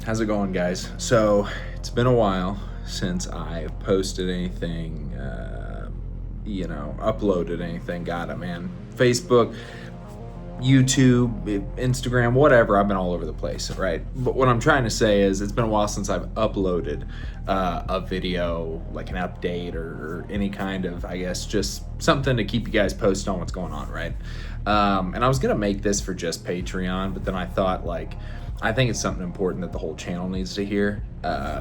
How's it going, guys? So it's been a while since I've posted anything, uploaded anything. Got it, man. Facebook, YouTube, Instagram, whatever. I've been all over the place, right? But what I'm trying to say is it's been a while since I've uploaded a video, like an update or any kind of, I guess, just something to keep you guys posted on what's going on, right? And I was going to make this for just Patreon, but then I thought, I think it's something important that the whole channel needs to hear.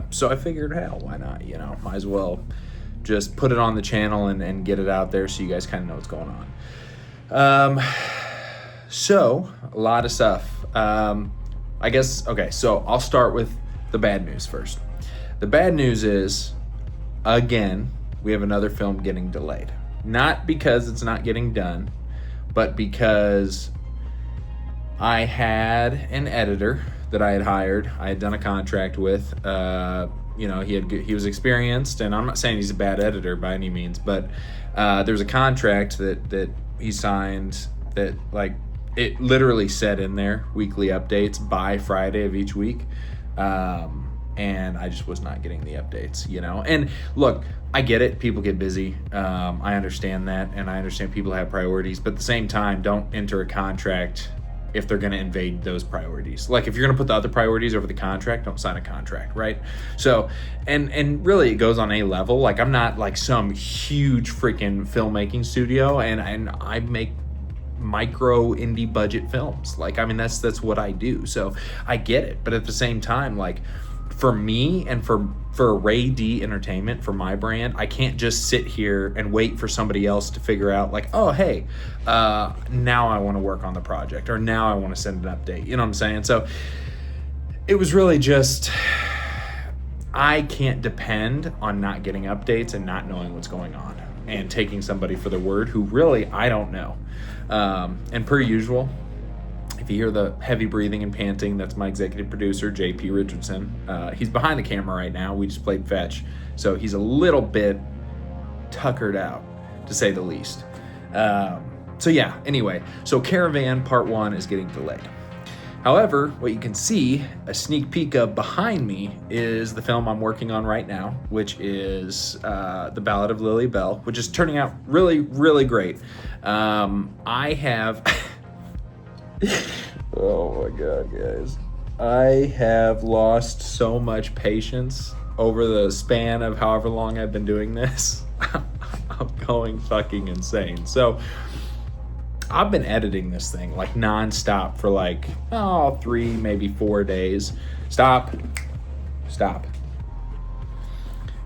So I figured, hell, why not? Might as well just put it on the channel and get it out there so you guys kind of know what's going on. So a lot of stuff. I guess, okay, so I'll start with the bad news first. The bad news is, again, we have another film getting delayed. Not because it's not getting done, but because I had an editor that I had hired. I had done a contract with. He was experienced, and I'm not saying he's a bad editor by any means, but there's a contract that he signed that, it literally said in there weekly updates by Friday of each week. And I just was not getting the updates, And look, I get it. People get busy. I understand that, and I understand people have priorities. But at the same time, don't enter a contract if they're going to invade those priorities. Like, if you're going to put the other priorities over the contract, don't sign a contract, right? So, and really, it goes on a level. Like, I'm not like some huge freaking filmmaking studio, and I make micro indie budget films. That's what I do. So I get it. But at the same time, for me and for Ray D Entertainment, for my brand, I can't just sit here and wait for somebody else to figure out oh, hey, now I want to work on the project, or now I want to send an update. You know what I'm saying? So it was really just, I can't depend on not getting updates and not knowing what's going on and taking somebody for their word who really I don't know. And per usual, if you hear the heavy breathing and panting, that's my executive producer, JP Richardson. He's behind the camera right now. We just played fetch, so he's a little bit tuckered out, to say the least. Anyway, so Caravan Part 1 is getting delayed. However, what you can see, a sneak peek of behind me, is the film I'm working on right now, which is the Ballad of Belle, which is turning out really, really great. I have... Oh my God, guys. I have lost so much patience over the span of however long I've been doing this. I'm going fucking insane. So I've been editing this thing nonstop for 3, maybe 4 days. Stop.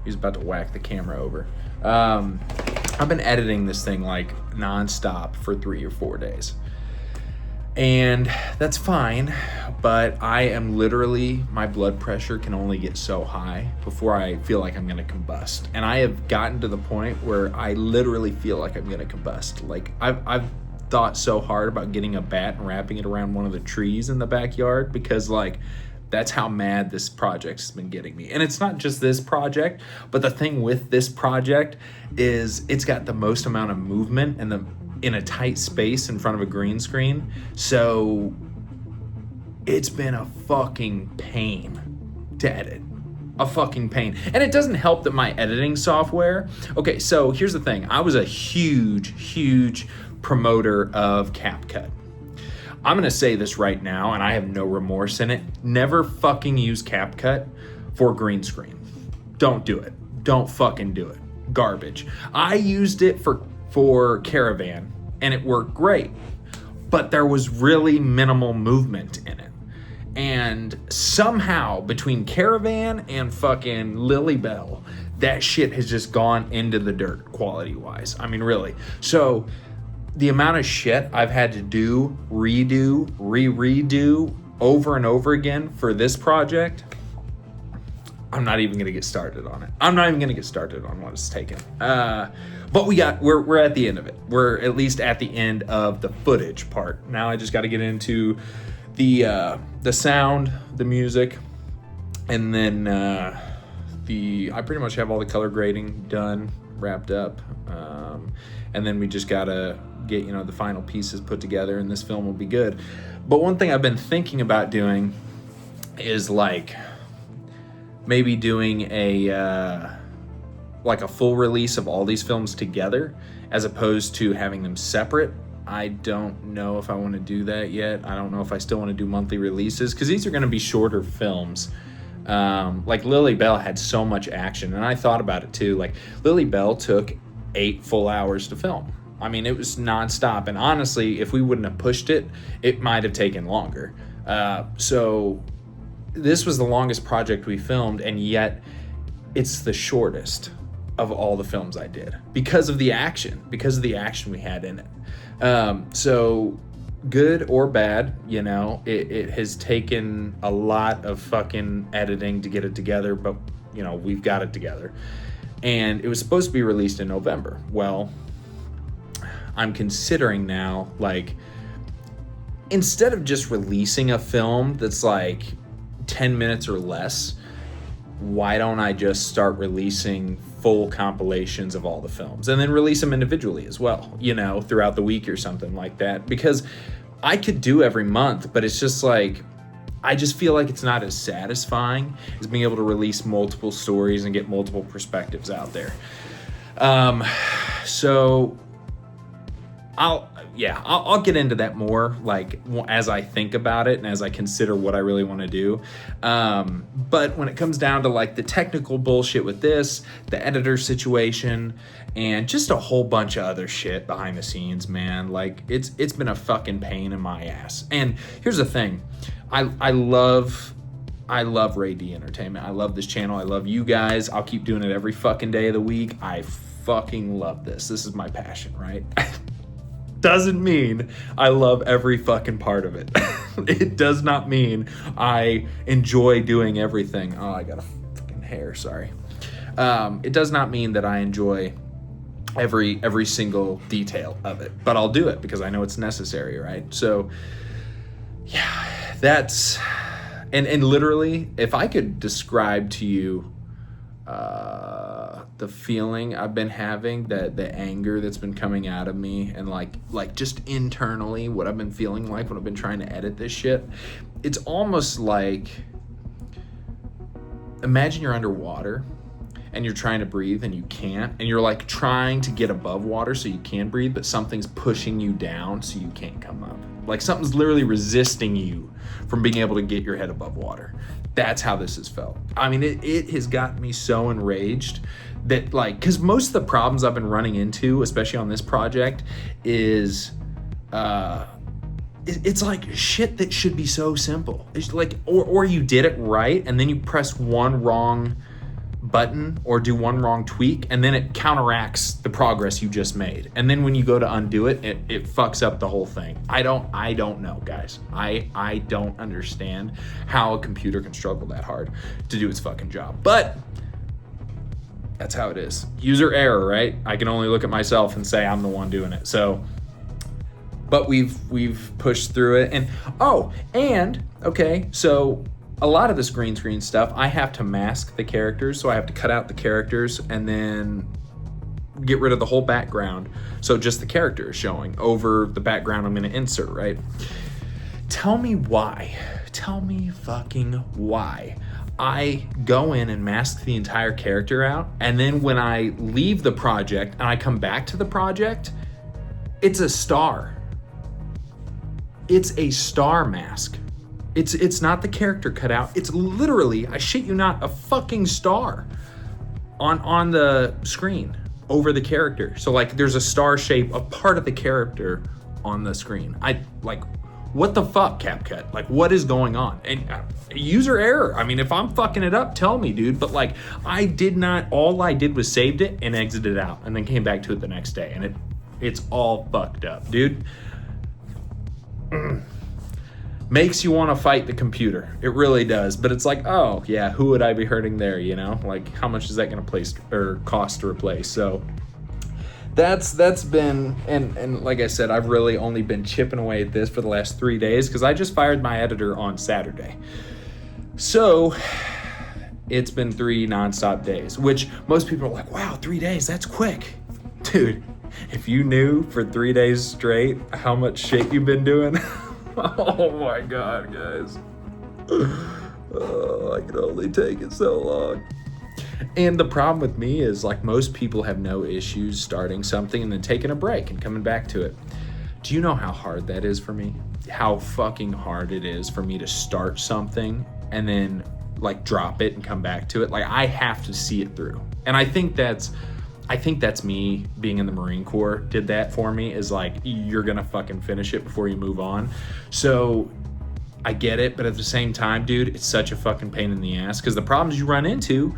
He's about to whack the camera over. I've been editing this thing nonstop for 3 or 4 days. And that's fine, but I am literally, my blood pressure can only get so high before I feel like I'm gonna combust. And I have gotten to the point where I literally feel like I'm gonna combust. I've thought so hard about getting a bat and wrapping it around one of the trees in the backyard, because that's how mad this project has been getting me. And it's not just this project, but the thing with this project is it's got the most amount of movement in a tight space in front of a green screen. So it's been a fucking pain to edit. A fucking pain. And it doesn't help that my editing software... Okay, so here's the thing. I was a huge promoter of CapCut. I'm gonna say this right now, and I have no remorse in it. Never fucking use CapCut for green screen. Don't do it. Don't fucking do it. Garbage. I used it for Caravan, and it worked great, but there was really minimal movement in it. And somehow between Caravan and fucking Belle, that shit has just gone into the dirt quality wise. Really. So the amount of shit I've had to do, redo over and over again for this project, I'm not even gonna get started on it. I'm not even gonna get started on what it's taken. But we're at the end of it. We're at least at the end of the footage part. Now I just got to get into the sound, the music, and then I pretty much have all the color grading done, wrapped up, and then we just gotta get the final pieces put together, and this film will be good. But one thing I've been thinking about doing is maybe doing a like a full release of all these films together as opposed to having them separate. I don't know if I want to do that yet. I don't know if I still want to do monthly releases, because these are going to be shorter films. Like Lily Belle had so much action, and I thought about it too. Like Lily Belle took 8 full hours to film. I mean, it was nonstop, and honestly, if we wouldn't have pushed it, it might have taken longer. So this was the longest project we filmed, and yet it's the shortest of all the films I did because of the action we had in it. So good or bad, you know, it has taken a lot of fucking editing to get it together, but you know, we've got it together. And it was supposed to be released in November. Well, I'm considering now, like, instead of just releasing a film that's like 10 minutes or less, why don't I just start releasing full compilations of all the films and then release them individually as well, you know, throughout the week or something like that? Because I could do every month, but it's just like, I just feel like it's not as satisfying as being able to release multiple stories and get multiple perspectives out there. So I'll get into that more, like, as I think about it and as I consider what I really want to do. But when it comes down to like the technical bullshit with this, the editor situation, and just a whole bunch of other shit behind the scenes, man, like it's been a fucking pain in my ass. And here's the thing, I love RDE Entertainment. I love this channel. I love you guys. I'll keep doing it every fucking day of the week. I fucking love this. This is my passion, right? Doesn't mean I love every fucking part of it. It does not mean I enjoy doing everything. Oh, I got a fucking hair, sorry. It does not mean that I enjoy every single detail of it, but I'll do it because I know it's necessary, right? So yeah, that's, and literally, if I could describe to you the feeling I've been having, the anger that's been coming out of me, and like just internally what I've been feeling like when I've been trying to edit this shit, it's almost like, imagine you're underwater and you're trying to breathe and you can't, and you're like trying to get above water so you can breathe, but something's pushing you down so you can't come up. Like something's literally resisting you from being able to get your head above water. That's how this has felt. I mean, it has gotten me so enraged that, like, because most of the problems I've been running into, especially on this project, is it's like shit that should be so simple. It's like, or you did it right and then you press one wrong button or do one wrong tweak and then it counteracts the progress you just made, and then when you go to undo it, it fucks up the whole thing. I don't know, guys. I don't understand how a computer can struggle that hard to do its fucking job, but that's how it is. User error, right? I can only look at myself and say I'm the one doing it. So, but we've pushed through it. And okay, so a lot of this green screen stuff, I have to mask the characters, so I have to cut out the characters and then get rid of the whole background, so just the character is showing over the background I'm going to insert, right? Tell me why. Tell me fucking why I go in and mask the entire character out, and then when I leave the project and I come back to the project, it's a star. It's a star mask. It's not the character cut out. It's literally, I shit you not, a fucking star on the screen over the character. So like there's a star shape, a part of the character on the screen. What the fuck, CapCut? Like, what is going on? And user error. I mean, if I'm fucking it up, tell me, dude. But like, all I did was saved it and exited out and then came back to it the next day, and it's all fucked up, dude. Makes you want to fight the computer. It really does. But it's like, oh yeah, who would I be hurting there? You know, like how much is that going to cost to replace? So that's been, and like I said, I've really only been chipping away at this for the last 3 days because I just fired my editor on Saturday. So it's been 3 nonstop days, which most people are like, wow, 3 days, that's quick. Dude, if you knew for 3 days straight how much shit you've been doing, oh my God, guys. Oh, I can only take it so long. And the problem with me is, like, most people have no issues starting something and then taking a break and coming back to it. Do you know how hard that is for me? How fucking hard it is for me to start something and then like drop it and come back to it. Like, I have to see it through. And I think that's me being in the Marine Corps did that for me, is like, you're gonna fucking finish it before you move on. So I get it, but at the same time, dude, it's such a fucking pain in the ass, because the problems you run into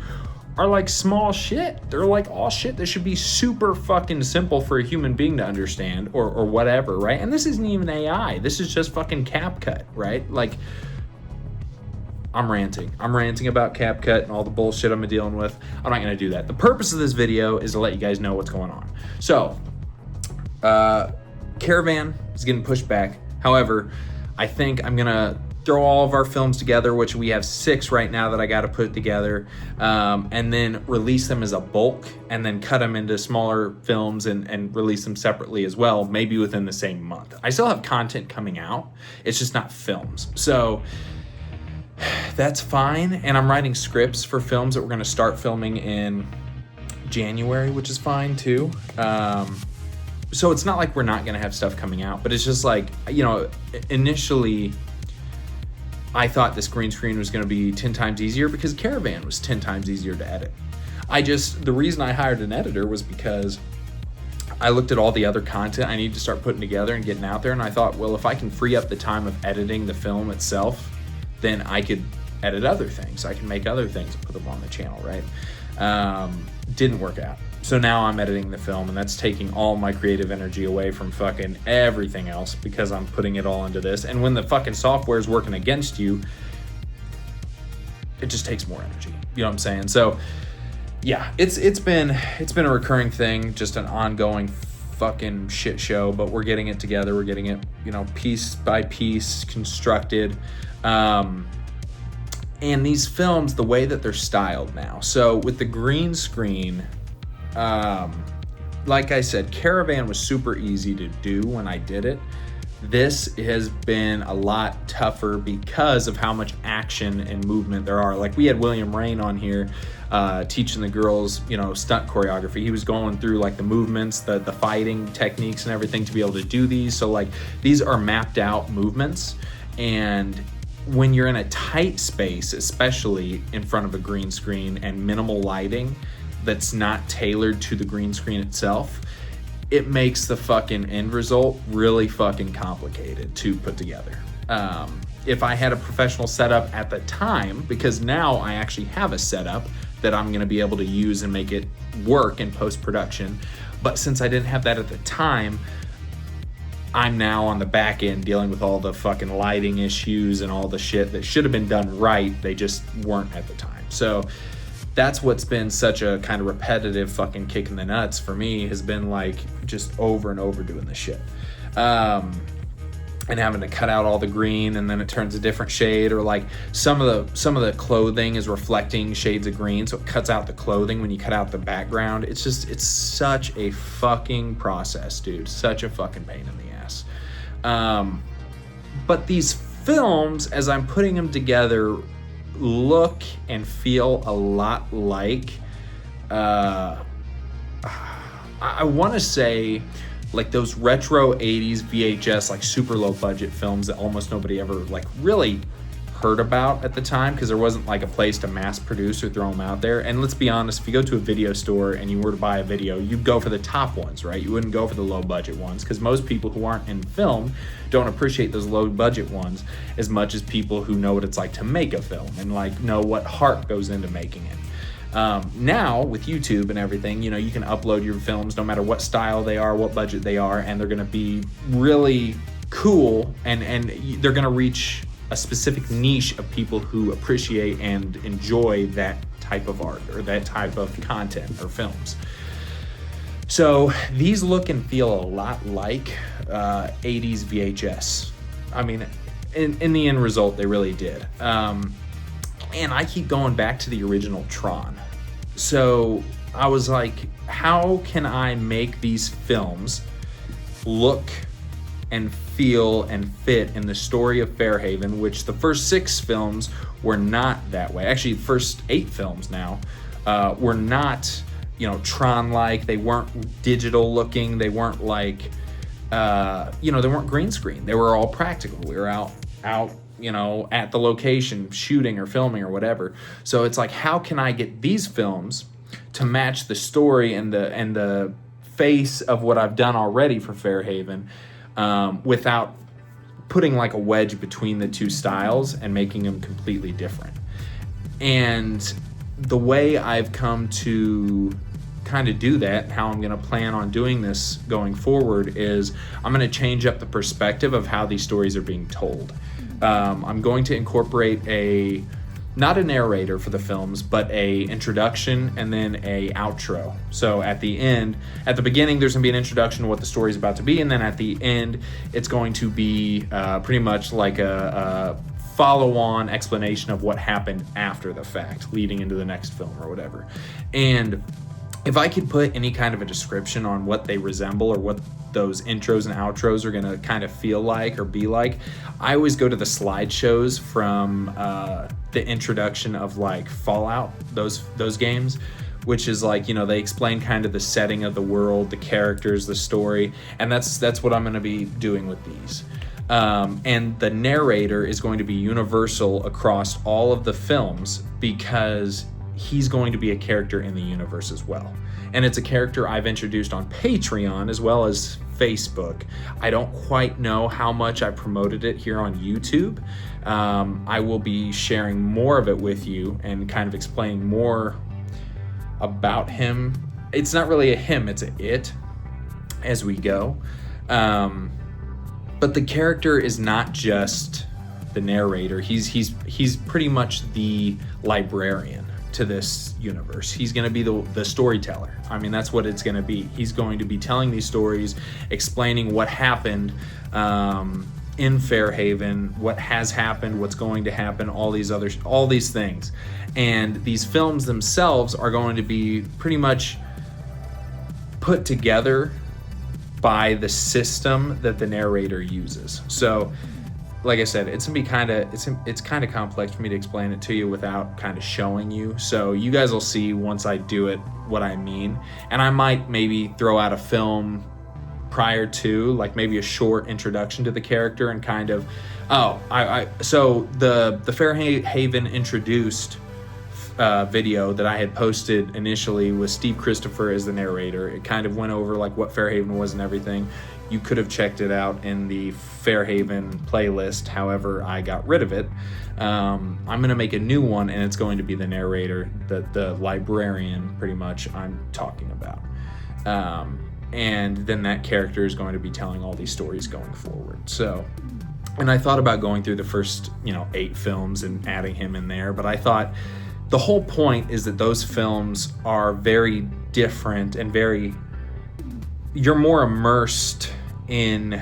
are like small shit. They're like all shit that should be super fucking simple for a human being to understand, or whatever, right? And this isn't even AI. This is just fucking CapCut, right? Like, I'm ranting about CapCut and all the bullshit I'm dealing with. I'm not gonna do that. The purpose of this video is to let you guys know what's going on. So, Caravan is getting pushed back. However, I think I'm gonna throw all of our films together, which we have 6 right now that I got to put together, and then release them as a bulk, and then cut them into smaller films and release them separately as well, maybe within the same month. I still have content coming out, it's just not films. So that's fine. And I'm writing scripts for films that we're going to start filming in January, which is fine too. So it's not like we're not going to have stuff coming out, but it's just like, you know, initially I thought this green screen was gonna be 10 times easier because Caravan was 10 times easier to edit. The reason I hired an editor was because I looked at all the other content I need to start putting together and getting out there, and I thought, well, if I can free up the time of editing the film itself, then I could edit other things. I can make other things and put them on the channel, right? Didn't work out. So now I'm editing the film, and that's taking all my creative energy away from fucking everything else, because I'm putting it all into this. And when the fucking software is working against you, it just takes more energy. You know what I'm saying? So yeah, it's been a recurring thing, just an ongoing fucking shit show, but we're getting it together. We're getting it, you know, piece by piece constructed. And these films, the way that they're styled now. So with the green screen, like I said, Caravan was super easy to do when I did it. This has been a lot tougher because of how much action and movement there are. Like, we had William Rain on here teaching the girls, you know, stunt choreography. He was going through like the movements, the fighting techniques and everything to be able to do these. So like, these are mapped out movements, and when you're in a tight space, especially in front of a green screen and minimal lighting that's not tailored to the green screen itself, it makes the fucking end result really fucking complicated to put together. If I had a professional setup at the time, because now I actually have a setup that I'm gonna be able to use and make it work in post-production, but since I didn't have that at the time, I'm now on the back end dealing with all the fucking lighting issues and all the shit that should have been done right, they just weren't at the time. So that's what's been such a kind of repetitive fucking kick in the nuts for me, has been like just over and over doing this shit. And having to cut out all the green, and then it turns a different shade, or like some of the clothing is reflecting shades of green, so it cuts out the clothing when you cut out the background. It's such a fucking process, dude. Such a fucking pain in the ass. But these films, as I'm putting them together, look and feel a lot like I want to say like those retro 80s VHS, like super low budget films that almost nobody ever like really heard about at the time, because there wasn't like a place to mass produce or throw them out there. And let's be honest, if you go to a video store and you were to buy a video, you'd go for the top ones, right? You wouldn't go for the low budget ones, because most people who aren't in film don't appreciate those low budget ones as much as people who know what it's like to make a film and like know what heart goes into making it. Now with YouTube and everything, you know, you can upload your films no matter what style they are, what budget they are, and they're gonna be really cool, and they're gonna reach a specific niche of people who appreciate and enjoy that type of art or that type of content or films. So these look and feel a lot like 80s VHS. I mean, in the end result, they really did. And I keep going back to the original Tron. So I was like, how can I make these films look and feel and fit in the story of Fairhaven, which the first 6 films were not that way. Actually, the first 8 films now were not, Tron-like. They weren't digital looking. They weren't like, they weren't green screen. They were all practical. We were out, at the location shooting or filming or whatever. So it's like, how can I get these films to match the story and the face of what I've done already for Fairhaven, without putting like a wedge between the two styles and making them completely different. And the way I've come to kind of do that, how I'm going to plan on doing this going forward, is I'm going to change up the perspective of how these stories are being told. I'm going to incorporate not a narrator for the films, but a introduction and then a outro. So at the beginning, there's gonna be an introduction to what the story is about to be, and then at the end, it's going to be pretty much like a follow-on explanation of what happened after the fact, leading into the next film or whatever. And if I could put any kind of a description on what they resemble or what those intros and outros are gonna kind of feel like or be like, I always go to the slideshows from the introduction of like Fallout, those games, which is like, they explain kind of the setting of the world, the characters, the story, and that's what I'm gonna be doing with these. And the narrator is going to be universal across all of the films because he's going to be a character in the universe as well. And it's a character I've introduced on Patreon as well as Facebook. I don't quite know how much I promoted it here on YouTube. I will be sharing more of it with you and kind of explaining more about him. It's not really a him, it's a it as we go. But the character is not just the narrator. He's pretty much the librarian to this universe. He's going to be the storyteller. I mean, that's what it's going to be. He's going to be telling these stories, explaining what happened in Fairhaven, what has happened, what's going to happen, all these things. And these films themselves are going to be pretty much put together by the system that the narrator uses. So like I said, it's kind of complex for me to explain it to you without kind of showing you. So you guys will see once I do it what I mean. And I might maybe throw out a film prior to, like maybe a short introduction to the character and kind of, so the Fairhaven introduced video that I had posted initially was Steve Christopher as the narrator. It kind of went over like what Fairhaven was and everything. You could have checked it out in the Fairhaven playlist. However, I got rid of it. I'm going to make a new one, and it's going to be the narrator, the librarian, pretty much, I'm talking about. And then that character is going to be telling all these stories going forward. So, and I thought about going through the first, 8 films and adding him in there, but I thought the whole point is that those films are very different and you're more immersed in,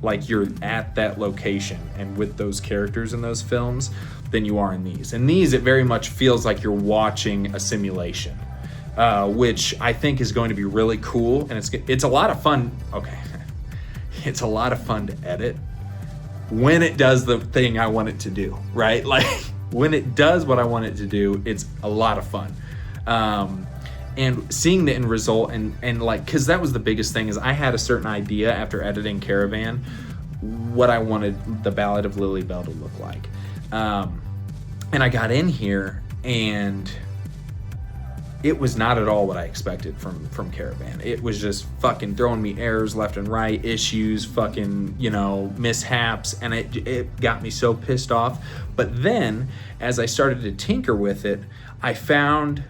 like, you're at that location and with those characters in those films than you are in these. In these, it very much feels like you're watching a simulation, which I think is going to be really cool, and it's a lot of fun. Okay, it's a lot of fun to edit when it does the thing I want it to do, right? Like, when it does what I want it to do, it's a lot of fun. And seeing the end result and like, because that was the biggest thing, is I had a certain idea after editing Caravan what I wanted the Ballad of Lily Belle to look like. And I got in here and it was not at all what I expected from Caravan. It was just fucking throwing me errors left and right, issues, fucking, mishaps, and it got me so pissed off. But then, as I started to tinker with it, I found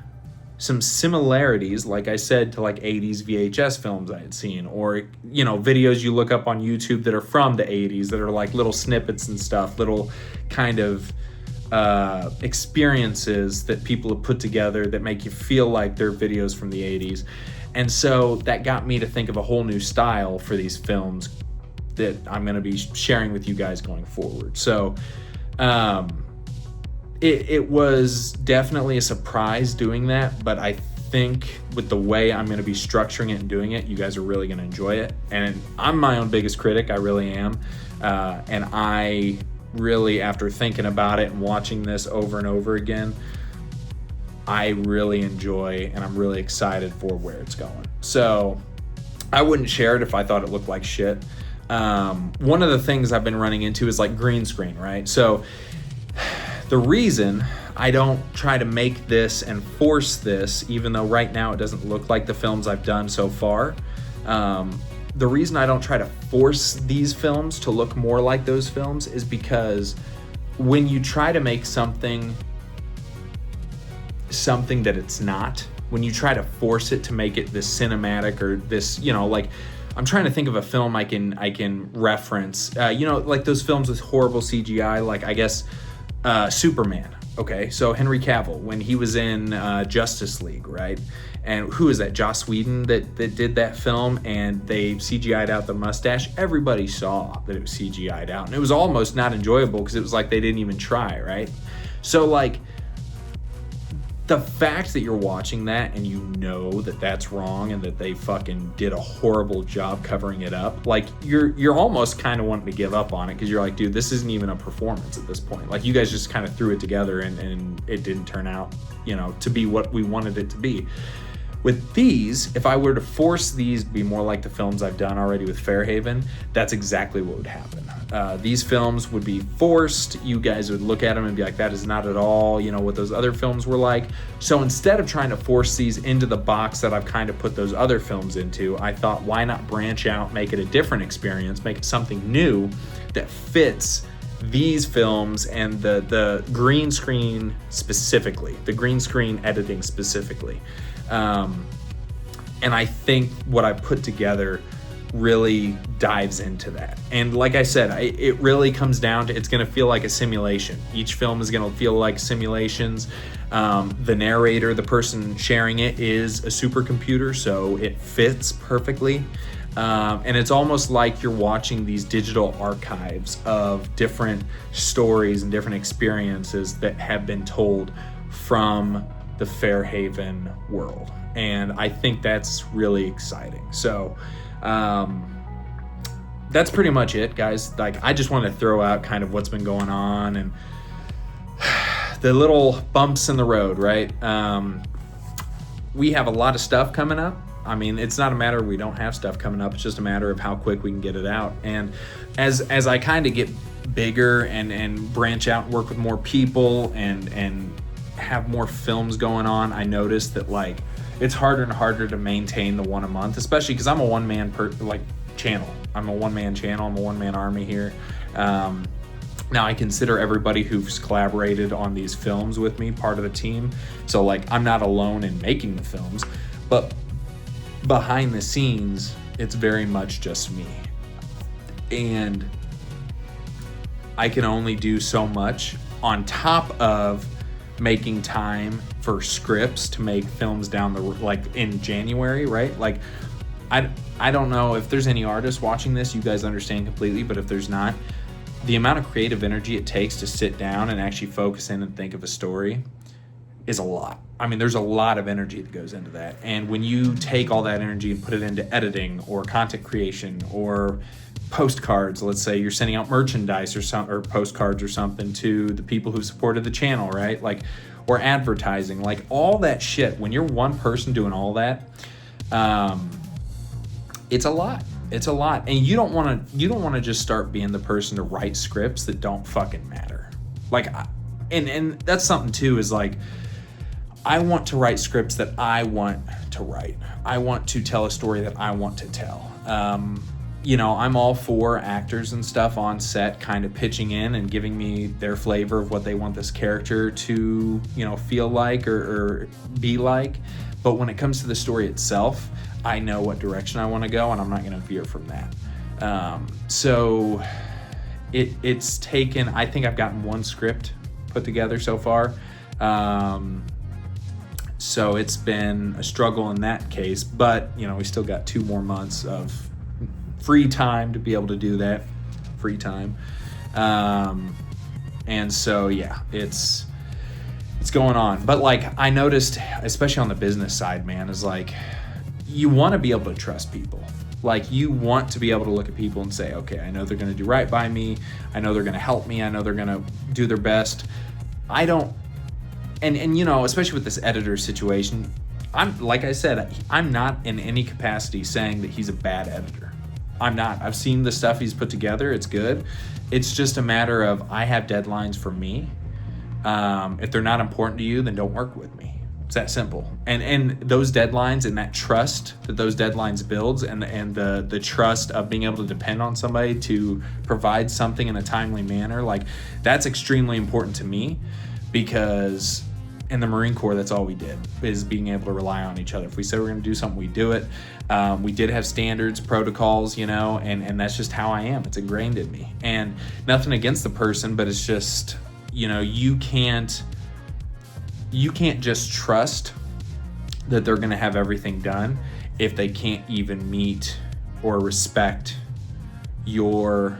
some similarities, like I said, to like 80s VHS films I had seen, or, videos you look up on YouTube that are from the 80s that are like little snippets and stuff, little kind of experiences that people have put together that make you feel like they're videos from the 80s. And so that got me to think of a whole new style for these films that I'm going to be sharing with you guys going forward. So it was definitely a surprise doing that, but I think with the way I'm going to be structuring it and doing it, you guys are really going to enjoy it. And I'm my own biggest critic, I really am. And I really, after thinking about it and watching this over and over again, I really enjoy and I'm really excited for where it's going. So I wouldn't share it if I thought it looked like shit. One of the things I've been running into is like green screen, right? So the reason I don't try to make this and force this, even though right now it doesn't look like the films I've done so far, the reason I don't try to force these films to look more like those films is because when you try to make something that it's not, when you try to force it to make it this cinematic or this, like, I'm trying to think of a film I can reference, like those films with horrible CGI, like I guess Superman. Okay, so Henry Cavill, when he was in Justice League, right? And who is that? Joss Whedon that did that film, and they CGI'd out the mustache. Everybody saw that it was CGI'd out, and it was almost not enjoyable because it was like they didn't even try, right? So like, the fact that you're watching that and you know that that's wrong and that they fucking did a horrible job covering it up, like you're almost kind of wanting to give up on it because you're like, dude, this isn't even a performance at this point. Like, you guys just kind of threw it together and it didn't turn out, to be what we wanted it to be. With these, if I were to force these to be more like the films I've done already with Fairhaven, that's exactly what would happen. These films would be forced. You guys would look at them and be like, that is not at all, what those other films were like. So instead of trying to force these into the box that I've kind of put those other films into, I thought, why not branch out, make it a different experience, make it something new that fits these films and the green screen specifically, the green screen editing specifically. And I think what I put together really dives into that. And like I said, it really comes down to, it's going to feel like a simulation. Each film is going to feel like simulations. The narrator, the person sharing it, is a supercomputer, so it fits perfectly. And it's almost like you're watching these digital archives of different stories and different experiences that have been told from the Fairhaven world. And I think that's really exciting. So that's pretty much it, guys. Like, I just want to throw out kind of what's been going on and the little bumps in the road, right? We have a lot of stuff coming up. I mean, it's not a matter of we don't have stuff coming up. It's just a matter of how quick we can get it out. And as I kind of get bigger and branch out and work with more people and have more films going on, I noticed that, like, it's harder and harder to maintain the one a month, especially because I'm a one-man channel. I'm a one-man channel. I'm a one-man army here. Now, I consider everybody who's collaborated on these films with me part of the team. So, like, I'm not alone in making the films, but behind the scenes, it's very much just me. And I can only do so much on top of making time for scripts to make films down the, like, in January, right? Like, I don't know if there's any artists watching this, you guys understand completely, but if there's not, the amount of creative energy it takes to sit down and actually focus in and think of a story is a lot. I mean, there's a lot of energy that goes into that. And when you take all that energy and put it into editing or content creation or postcards, let's say you're sending out merchandise or postcards or something to the people who supported the channel, right? Like, or advertising, like all that shit. When you're one person doing all that, it's a lot. It's a lot. And you don't want to just start being the person to write scripts that don't fucking matter. Like, and that's something too, is like, I want to write scripts that I want to write. I want to tell a story that I want to tell. I'm all for actors and stuff on set kind of pitching in and giving me their flavor of what they want this character to, feel like or be like. But when it comes to the story itself, I know what direction I want to go, and I'm not going to veer from that. So it's taken, I think I've gotten one script put together so far. So it's been a struggle in that case, but we still got 2 more months of free time to be able to do that. Free time. And so, yeah, it's it's going on. But like, I noticed, especially on the business side, man, is like, you want to be able to trust people. Like, you want to be able to look at people and say, okay, I know they're going to do right by me. I know they're going to help me. I know they're going to do their best. I don't, and you know, especially with this editor situation, like I said, I'm not in any capacity saying that he's a bad editor. I'm not. I've seen the stuff he's put together. It's good. It's just a matter of, I have deadlines for me. If they're not important to you, then don't work with me. It's that simple. And those deadlines and that trust that those deadlines builds, and the trust of being able to depend on somebody to provide something in a timely manner, like, that's extremely important to me, because in the Marine Corps, that's all we did, is being able to rely on each other. If we said we're going to do something, we do it. We did have standards, protocols, you know, and that's just how I am. It's ingrained in me. And nothing against the person, but it's just, you know, you can't just trust that they're going to have everything done if they can't even meet or respect your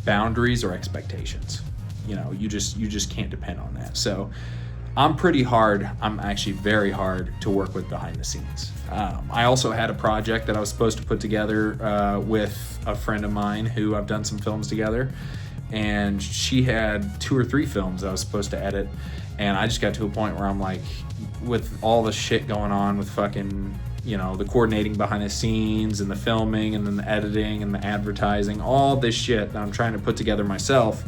boundaries or expectations. You know, you just can't depend on that. So I'm pretty hard. I'm actually very hard to work with behind the scenes. I also had a project that I was supposed to put together with a friend of mine who I've done some films together, and she had 2 or 3 films I was supposed to edit, and I just got to a point where I'm like, with all the shit going on with fucking, you know, the coordinating behind the scenes and the filming and then the editing and the advertising, all this shit that I'm trying to put together myself,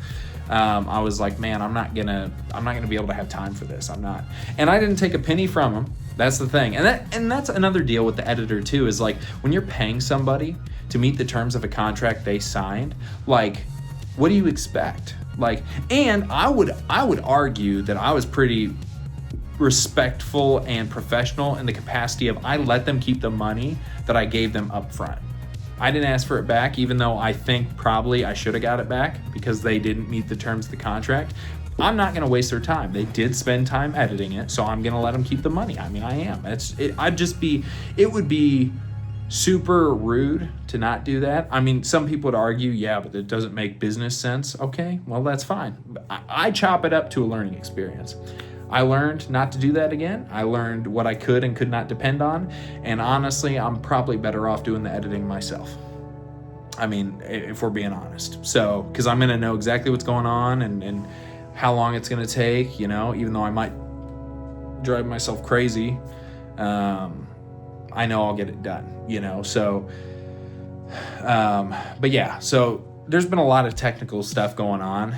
I was like, man, I'm not gonna be able to have time for this. I'm not. And I didn't take a penny from him. That's the thing. And that's another deal with the editor too, is like, when you're paying somebody to meet the terms of a contract they signed, like, what do you expect? Like, and I would argue that I was pretty respectful and professional in the capacity of, I let them keep the money that I gave them up front. I didn't ask for it back, even though I think probably I should have got it back because they didn't meet the terms of the contract. I'm not going to waste their time. They did spend time editing it, so I'm going to let them keep the money. I mean, I am. It would be super rude to not do that. I mean, some people would argue, yeah, but it doesn't make business sense. Okay, well, that's fine. I chop it up to a learning experience. I learned not to do that again. I learned what I could and could not depend on. And honestly, I'm probably better off doing the editing myself. I mean, if we're being honest. So, because I'm going to know exactly what's going on and how long it's going to take, you know, even though I might drive myself crazy, I know I'll get it done, you know. So, but yeah, so there's been a lot of technical stuff going on.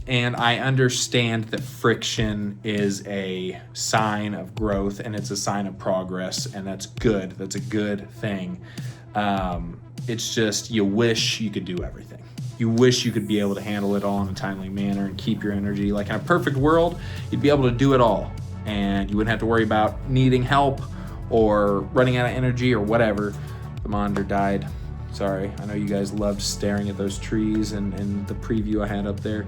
And I understand that friction is a sign of growth and it's a sign of progress, and that's good. That's a good thing. It's just, you wish you could do everything. You wish you could be able to handle it all in a timely manner and keep your energy. Like, in a perfect world, you'd be able to do it all, and you wouldn't have to worry about needing help or running out of energy or whatever. The monitor died. Sorry, I know you guys loved staring at those trees and the preview I had up there.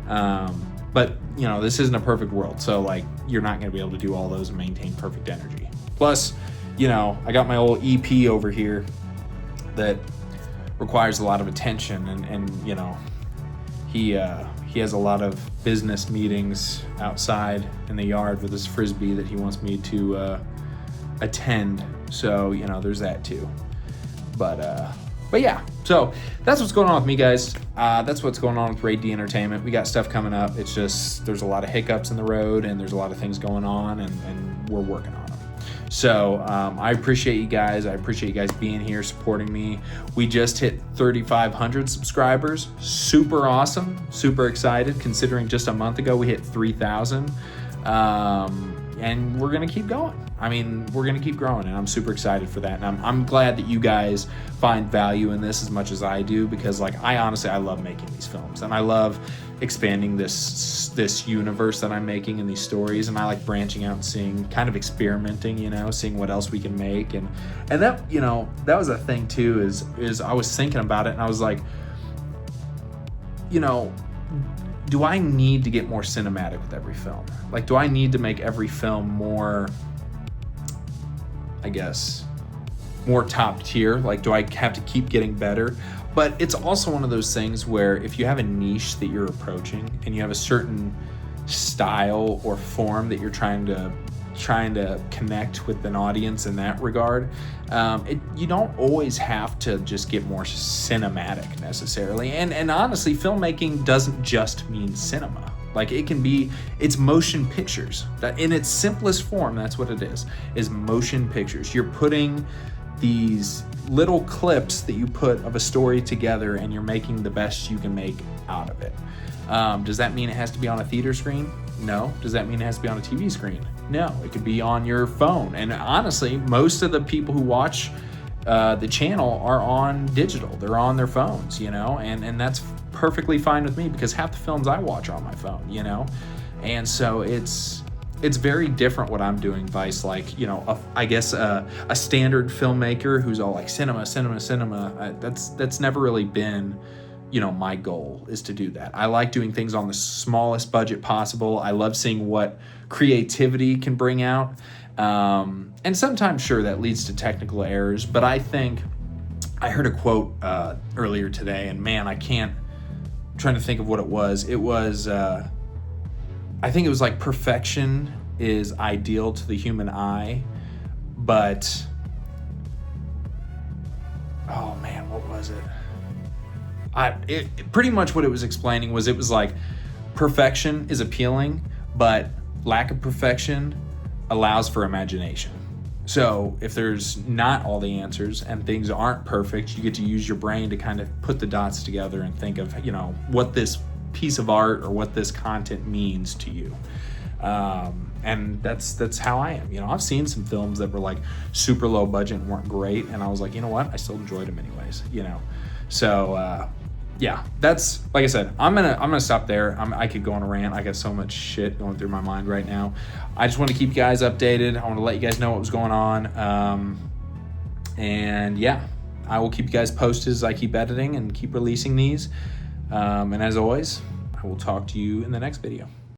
But, you know, this isn't a perfect world, so, like, you're not going to be able to do all those and maintain perfect energy. Plus, you know, I got my old EP over here that requires a lot of attention, and you know, he has a lot of business meetings outside in the yard with his Frisbee that he wants me to attend. So, you know, there's that too. But yeah, so that's what's going on with me, guys. That's what's going on with RDE Entertainment. We got stuff coming up. It's just, there's a lot of hiccups in the road, and there's a lot of things going on, and we're working on them. So I appreciate you guys. I appreciate you guys being here, supporting me. We just hit 3,500 subscribers. Super awesome. Super excited, considering just a month ago we hit 3,000. And we're going to keep going. I mean, we're going to keep growing, and I'm super excited for that. And I'm glad that you guys find value in this as much as I do, because, like, I love making these films, and I love expanding this universe that I'm making in these stories, and I like branching out and seeing, kind of experimenting, you know, seeing what else we can make. And that, you know, that was a thing too, is I was thinking about it, and I was like, you know, do I need to get more cinematic with every film? Like, do I need to make every film more, I guess, more top tier? Like, do I have to keep getting better? But it's also one of those things where if you have a niche that you're approaching and you have a certain style or form that you're trying to connect with an audience in that regard. You don't always have to just get more cinematic necessarily. And honestly, filmmaking doesn't just mean cinema. Like, it's motion pictures. That in its simplest form, that's what it is motion pictures. You're putting these little clips that you put of a story together, and you're making the best you can make out of it. Does that mean it has to be on a theater screen? No. Does that mean it has to be on a TV screen? No. It could be on your phone. And honestly, most of the people who watch the channel are on digital. They're on their phones, and that's perfectly fine with me, because half the films I watch are on my phone, and so it's very different what I'm doing vice like, I guess a standard filmmaker who's all like cinema. That's never really been, my goal is to do that. I like doing things on the smallest budget possible. I love seeing what creativity can bring out. And sometimes, sure, that leads to technical errors, but I think I heard a quote earlier today, and man, I'm trying to think of what it was. It was, I think it was like, perfection is ideal to the human eye, but, oh man, what was it? Pretty much what it was explaining was, it was like, perfection is appealing, but lack of perfection allows for imagination. So if there's not all the answers and things aren't perfect, you get to use your brain to kind of put the dots together and think of, what this piece of art or what this content means to you. And that's how I am. I've seen some films that were like super low budget and weren't great, and I was like, you know what? I still enjoyed them anyways, So, yeah, that's, like I said, I'm gonna stop there. I could go on a rant. I got so much shit going through my mind right now. I just want to keep you guys updated. I want to let you guys know what was going on. And yeah, I will keep you guys posted as I keep editing and keep releasing these. And as always, I will talk to you in the next video.